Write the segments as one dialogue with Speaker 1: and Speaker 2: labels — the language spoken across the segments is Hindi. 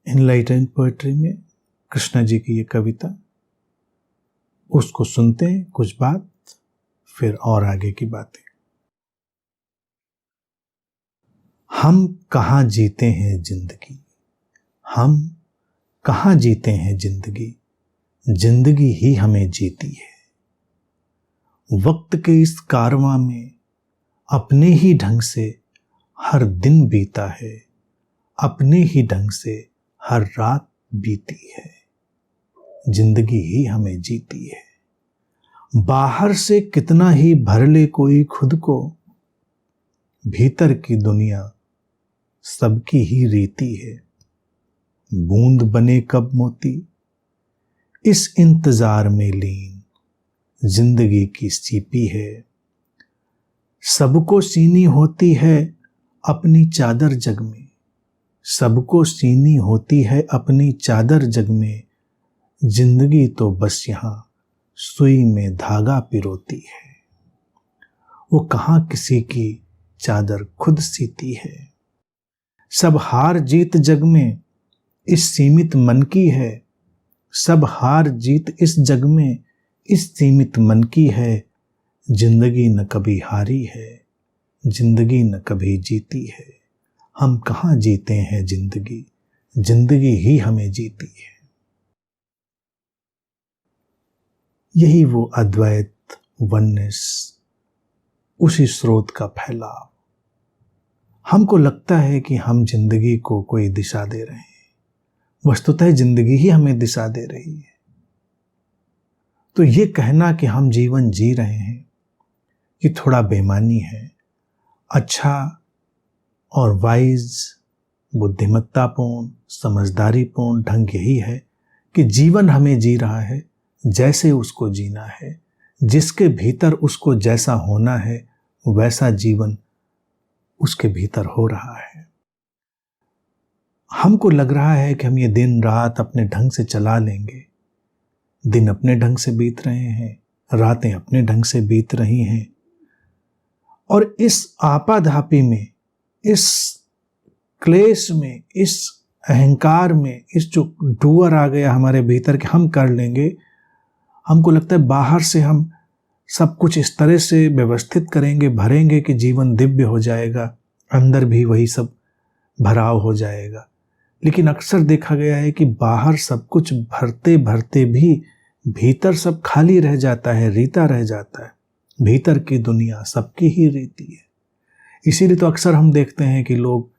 Speaker 1: इनलाइटेंड पोएट्री में कृष्णा जी की ये कविता, उसको सुनते हैं कुछ बात, फिर और आगे की बातें। हम कहाँ जीते हैं जिंदगी, हम कहाँ जीते हैं जिंदगी, जिंदगी ही हमें जीती है। वक्त के इस कारवां में अपने ही ढंग से हर दिन बीता है, अपने ही ढंग से हर रात बीती है, जिंदगी ही हमें जीती है। बाहर से कितना ही भर ले कोई खुद को, भीतर की दुनिया सबकी ही रीति है। बूंद बने कब मोती, इस इंतजार में लीन, जिंदगी की सीपी है। सबको सीनी होती है अपनी चादर जग में, सबको सीनी होती है अपनी चादर जग में, जिंदगी तो बस यहाँ सुई में धागा पिरोती है। वो कहाँ किसी की चादर खुद सीती है। सब हार जीत जग में इस सीमित मन की है, सब हार जीत इस जग में इस सीमित मन की है। जिंदगी न कभी हारी है, जिंदगी न कभी जीती है। हम कहाँ जीते हैं जिंदगी, जिंदगी ही हमें जीती है। यही वो अद्वैत वननेस, उसी स्रोत का फैलाव। हमको लगता है कि हम जिंदगी को कोई दिशा दे रहे हैं, वस्तुतः जिंदगी ही हमें दिशा दे रही है। तो ये कहना कि हम जीवन जी रहे हैं, ये थोड़ा बेईमानी है। अच्छा और वाइज, बुद्धिमत्तापूर्ण, समझदारीपूर्ण ढंग यही है कि जीवन हमें जी रहा है जैसे उसको जीना है, जिसके भीतर उसको जैसा होना है वैसा जीवन उसके भीतर हो रहा है। हमको लग रहा है कि हम ये दिन रात अपने ढंग से चला लेंगे। दिन अपने ढंग से बीत रहे हैं, रातें अपने ढंग से बीत रही हैं, और इस आपाधापी में, इस क्लेश में, इस अहंकार में, इस जो डूअर आ गया हमारे भीतर कि हम कर लेंगे, हमको लगता है बाहर से हम सब कुछ इस तरह से व्यवस्थित करेंगे, भरेंगे कि जीवन दिव्य हो जाएगा, अंदर भी वही सब भराव हो जाएगा। लेकिन अक्सर देखा गया है कि बाहर सब कुछ भरते भरते भी भीतर सब खाली रह जाता है, रीता रह जाता है। भीतर की दुनिया सबकी ही रीति है। इसीलिए तो अक्सर हम देखते हैं कि लोग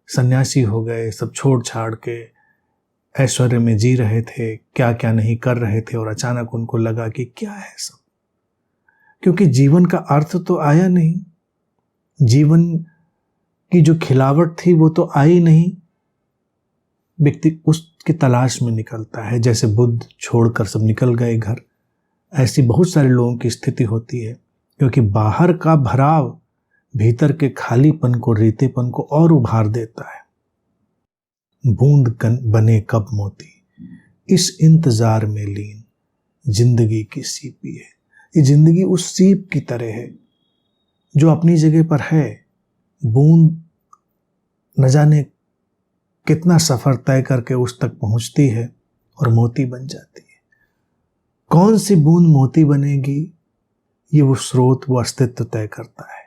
Speaker 1: सन्यासी हो गए, सब छोड़ छाड़ के ऐश्वर्य में जी रहे थे, क्या क्या नहीं कर रहे थे, और अचानक उनको लगा कि क्या है सब, क्योंकि जीवन का अर्थ तो आया नहीं, जीवन की जो खिलावट थी वो तो आई नहीं। व्यक्ति उसकी तलाश में निकलता है, जैसे बुद्ध छोड़कर सब निकल गए घर। ऐसी बहुत सारे लोगों की स्थिति होती है, क्योंकि बाहर का भराव भीतर के खालीपन को, रीतेपन को और उभार देता है। बूंद बने कब मोती, इस इंतजार में लीन, जिंदगी की सीपी है। ये जिंदगी उस सीप की तरह है जो अपनी जगह पर है। बूंद न जाने कितना सफर तय करके उस तक पहुंचती है और मोती बन जाती है। कौन सी बूंद मोती बनेगी, ये वो स्रोत, वो अस्तित्व तय करता है।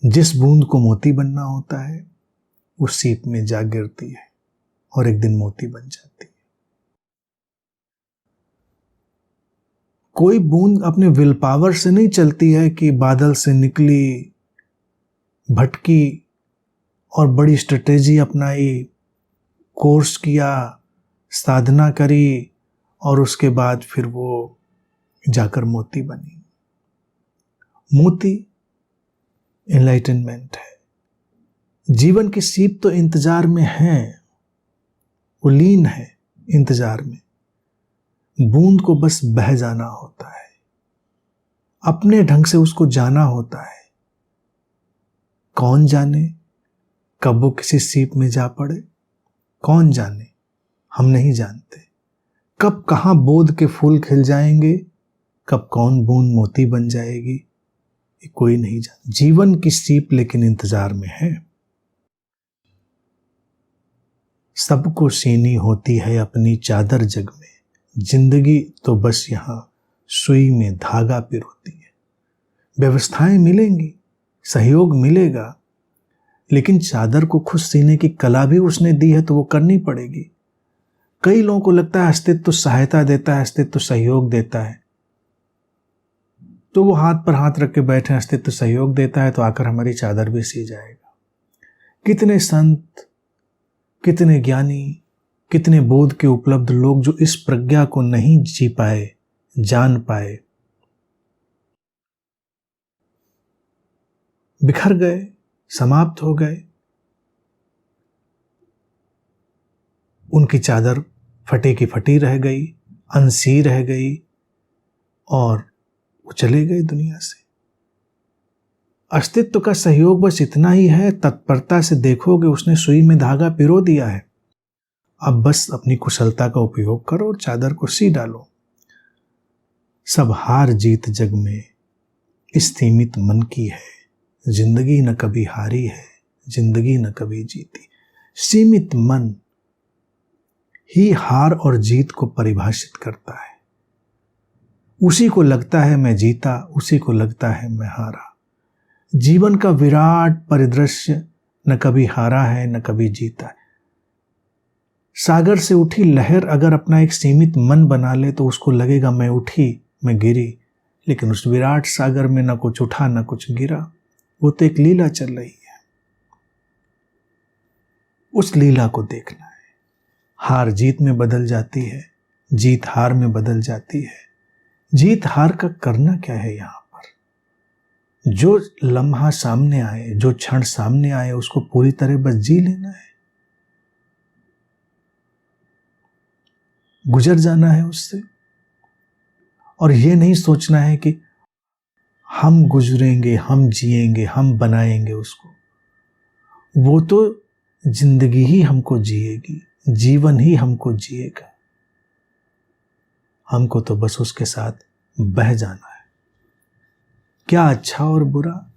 Speaker 1: जिस बूंद को मोती बनना होता है वो सीप में जा गिरती है और एक दिन मोती बन जाती है। कोई बूंद अपने विल पावर से नहीं चलती है कि बादल से निकली, भटकी और बड़ी स्ट्रेटेजी अपनाई, कोर्स किया, साधना करी, और उसके बाद फिर वो जाकर मोती बनी। मोती एनलाइटनमेंट है। जीवन की सीप तो इंतजार में है, वो लीन है इंतजार में। बूंद को बस बह जाना होता है, अपने ढंग से उसको जाना होता है। कौन जाने कब वो किसी सीप में जा पड़े, कौन जाने, हम नहीं जानते। कब कहाँ बोध के फूल खिल जाएंगे, कब कौन बूंद मोती बन जाएगी, ये कोई नहीं जानता। जीवन की सीप लेकिन इंतजार में है। सबको सीनी होती है अपनी चादर जग में, जिंदगी तो बस यहाँ सुई में धागा पिरोती है। व्यवस्थाएं मिलेंगी, सहयोग मिलेगा, लेकिन चादर को खुद सीने की कला भी उसने दी है तो वो करनी पड़ेगी। कई लोगों को लगता है अस्तित्व तो सहायता देता है, अस्तित्व तो सहयोग देता है, तो वो हाथ पर हाथ रख के बैठे, अस्तित्व तो सहयोग देता है तो आकर हमारी चादर भी सी जाएगा। कितने संत, कितने ज्ञानी, कितने बोध के उपलब्ध लोग जो इस प्रज्ञा को नहीं जी पाए, जान पाए, बिखर गए, समाप्त हो गए। उनकी चादर फटी की फटी रह गई, अनसी रह गई और वो चले गए दुनिया से। अस्तित्व का सहयोग बस इतना ही है, तत्परता से देखोगे उसने सुई में धागा पिरो दिया है। अब बस अपनी कुशलता का उपयोग करो और चादर को सी डालो। सब हार जीत जग में इस सीमित मन की है, जिंदगी न कभी हारी है, जिंदगी न कभी जीती। सीमित मन ही हार और जीत को परिभाषित करता है। उसी को लगता है मैं जीता, उसी को लगता है मैं हारा। जीवन का विराट परिदृश्य न कभी हारा है न कभी जीता है। सागर से उठी लहर अगर अपना एक सीमित मन बना ले तो उसको लगेगा मैं उठी, मैं गिरी, लेकिन उस विराट सागर में न कुछ उठा न कुछ गिरा। वो तो एक लीला चल रही है, उस लीला को देखना है। हार जीत में बदल जाती है, जीत हार में बदल जाती है। जीत हार का करना क्या है यहां पर? जो लम्हा सामने आए, जो क्षण सामने आए, उसको पूरी तरह बस जी लेना है, गुजर जाना है उससे। और ये नहीं सोचना है कि हम गुजरेंगे, हम जिएंगे, हम बनाएंगे उसको। वो तो जिंदगी ही हमको जिएगी, जीवन ही हमको जिएगा। हमको तो बस उसके साथ बह जाना है। क्या अच्छा और बुरा?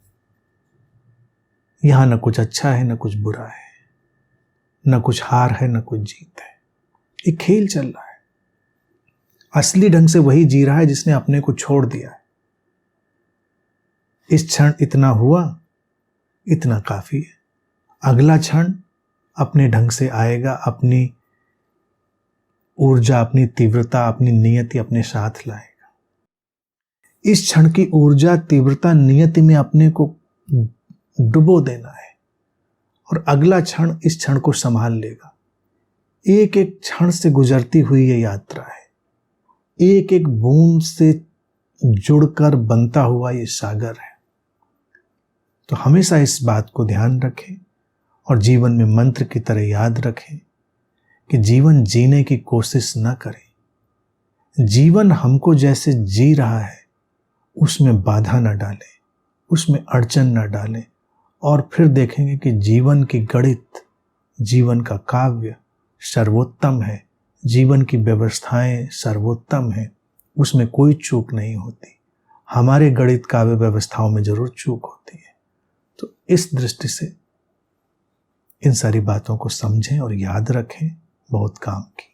Speaker 1: यहां न कुछ अच्छा है न कुछ बुरा है, न कुछ हार है न कुछ जीत है। एक खेल चल रहा है। असली ढंग से वही जी रहा है जिसने अपने को छोड़ दिया है। इस क्षण इतना हुआ, इतना काफी है। अगला क्षण अपने ढंग से आएगा, अपनी ऊर्जा, अपनी तीव्रता, अपनी नियति अपने साथ लाएगा। इस क्षण की ऊर्जा, तीव्रता, नियति में अपने को डुबो देना है और अगला क्षण इस क्षण को संभाल लेगा। एक एक क्षण से गुजरती हुई ये यात्रा है, एक एक बूंद से जुड़कर बनता हुआ ये सागर है। तो हमेशा इस बात को ध्यान रखें और जीवन में मंत्र की तरह याद रखें कि जीवन जीने की कोशिश न करें। जीवन हमको जैसे जी रहा है उसमें बाधा न डालें, उसमें अड़चन न डालें, और फिर देखेंगे कि जीवन की गणित, जीवन का काव्य सर्वोत्तम है, जीवन की व्यवस्थाएं सर्वोत्तम है, उसमें कोई चूक नहीं होती। हमारे गणित काव्य व्यवस्थाओं में जरूर चूक होती है। तो इस दृष्टि से इन सारी बातों को समझें और याद रखें, बहुत काम की।